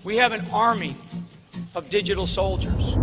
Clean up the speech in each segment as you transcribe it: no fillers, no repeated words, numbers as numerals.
We have an army of digital soldiers.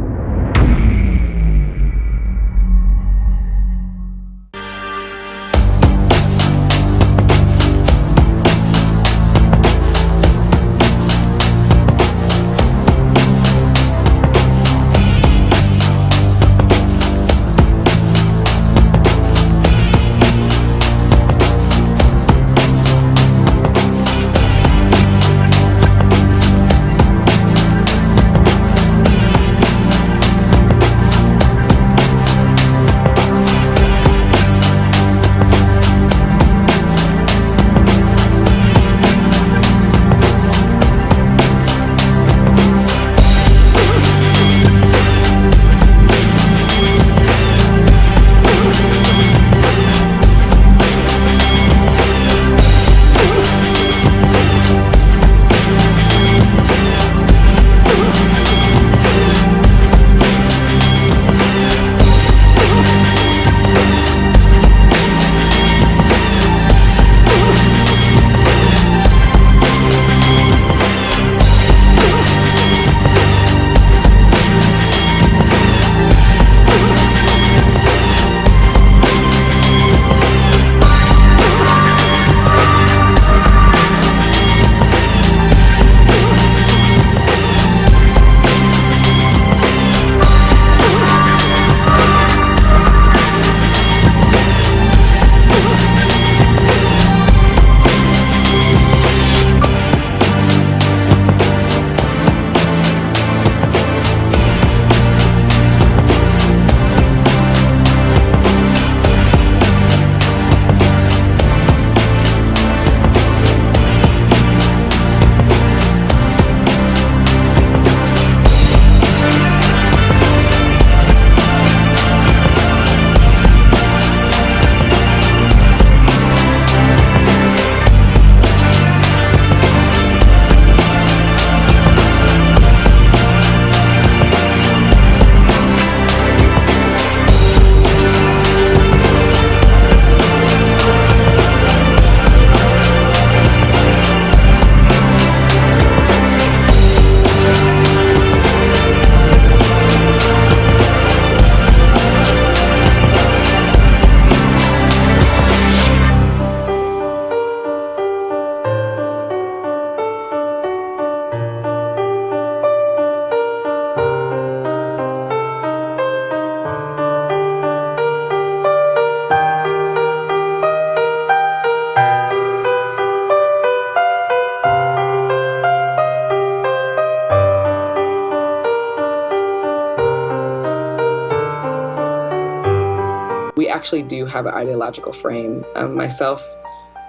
We actually do have an ideological frame. Myself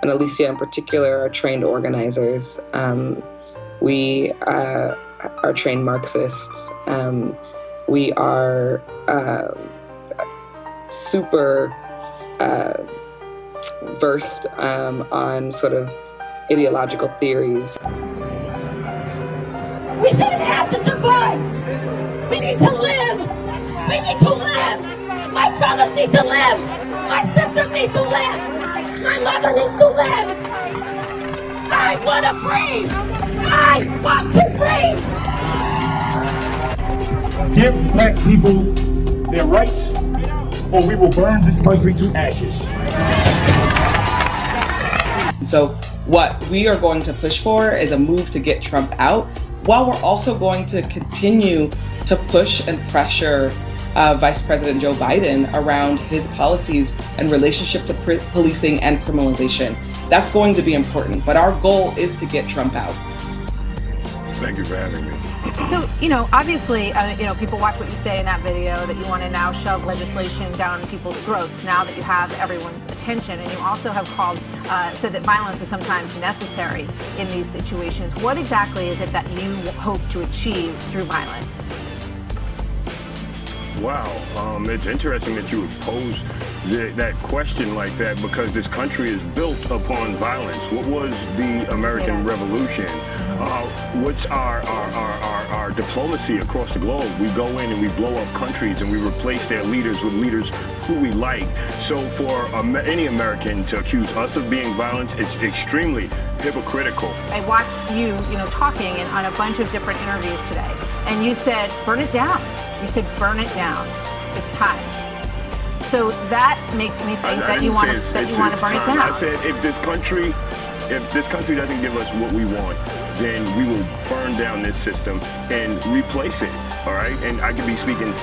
and Alicia in particular are trained organizers. We are trained Marxists. We are super versed on sort of ideological theories. We shouldn't have to survive. We need to live. We need to live. My brothers need to live. My sisters need to live. My mother needs to live. I want to breathe. I want to breathe. Give black people their rights, or we will burn this country to ashes. So what we are going to push for is a move to get Trump out, while we're also going to continue to push and pressure Vice President Joe Biden around his policies and relationship to policing and criminalization. That's going to be important, but our goal is to get Trump out. Thank you for having me. So, obviously, people watch what you say in that video, that you want to now shove legislation down people's throats now that you have everyone's attention. And you also have said that violence is sometimes necessary in these situations. What exactly is it that you hope to achieve through violence? Wow, it's interesting that you would pose that question like that, because this country is built upon violence. What was the American Revolution? what's our diplomacy across the globe? We go in and we blow up countries and we replace their leaders with leaders who we like. So for any American to accuse us of being violent, it's extremely hypocritical. I watched you talking on a bunch of different interviews today, and you said, burn it down. You said, burn it down. It's time. So that makes me think that you want to burn it down. I said, if this country doesn't give us what we want, then we will burn down this system and replace it. All right, and I could be speaking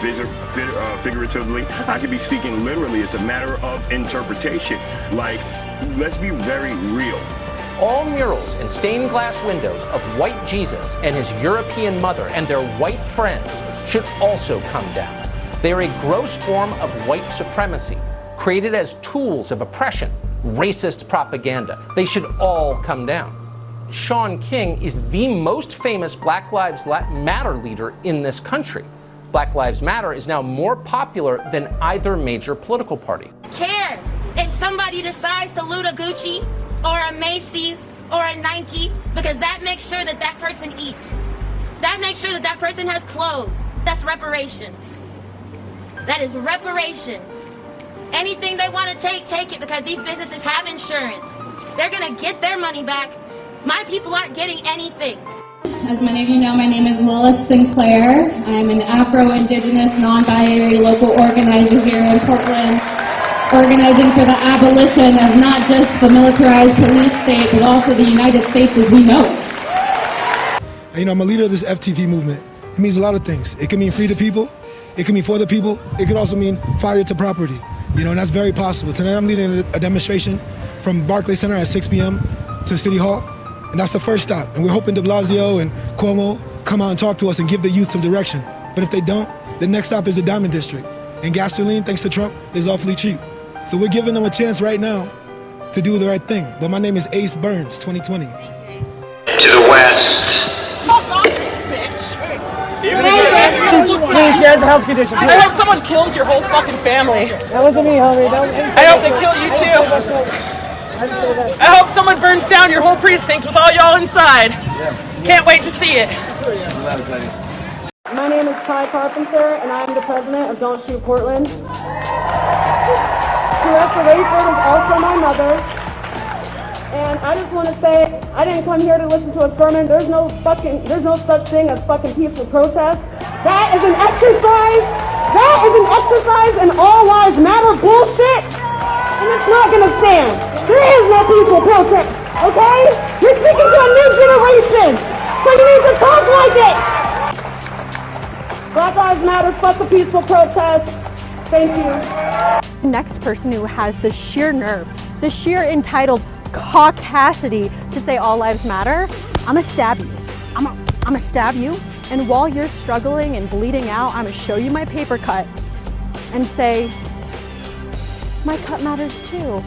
figuratively. I could be speaking literally. It's a matter of interpretation. Like, let's be very real. All murals and stained glass windows of white Jesus and his European mother and their white friends should also come down. They are a gross form of white supremacy, created as tools of oppression, racist propaganda. They should all come down. Shaun King is the most famous Black Lives Matter leader in this country. Black Lives Matter is now more popular than either major political party. Care if somebody decides to loot a Gucci or a Macy's or a Nike, because that makes sure that that person eats. That makes sure that that person has clothes. That's reparations. That is reparations. Anything they want to take it, because these businesses have insurance. They're going to get their money back. My people aren't getting anything. As many of you know, my name is Lilith Sinclair. I'm an Afro-Indigenous, non-binary local organizer here in Portland, organizing for the abolition of not just the militarized police state, but also the United States as we know it. I'm a leader of this FTP movement. It means a lot of things. It can mean free the people. It can mean for the people. It can also mean fire to property. And that's very possible. Tonight I'm leading a demonstration from Barclays Center at 6 p.m. to City Hall. And that's the first stop. And we're hoping de Blasio and Cuomo come out and talk to us and give the youth some direction. But if they don't, the next stop is the Diamond District. And gasoline, thanks to Trump, is awfully cheap. So we're giving them a chance right now to do the right thing. But my name is Ace Burns, 2020. To the west. Fuck off, bitch! Please, she has a health condition. I hope someone kills your whole fucking family. That wasn't me, homie. I hope they kill you too. I hope someone burns down your whole precinct with all y'all inside. Can't wait to see it. My name is Ty Carpenter, and I'm the president of Don't Shoot Portland. Teresa Rayford is also my mother. And I just want to say, I didn't come here to listen to a sermon. There's no such thing as fucking peaceful protest. That is an exercise. That is an exercise in all lives matter bullshit. And it's not gonna stand. There is no peaceful protest, okay? You're speaking to a new generation, so you need to talk like it. Black Lives Matter, fuck the peaceful protest. Thank you. The next person who has the sheer nerve, the sheer entitled caucasity to say all lives matter, I'm gonna stab you. I'm gonna stab you, and while you're struggling and bleeding out, I'm gonna show you my paper cut and say, my cut matters too.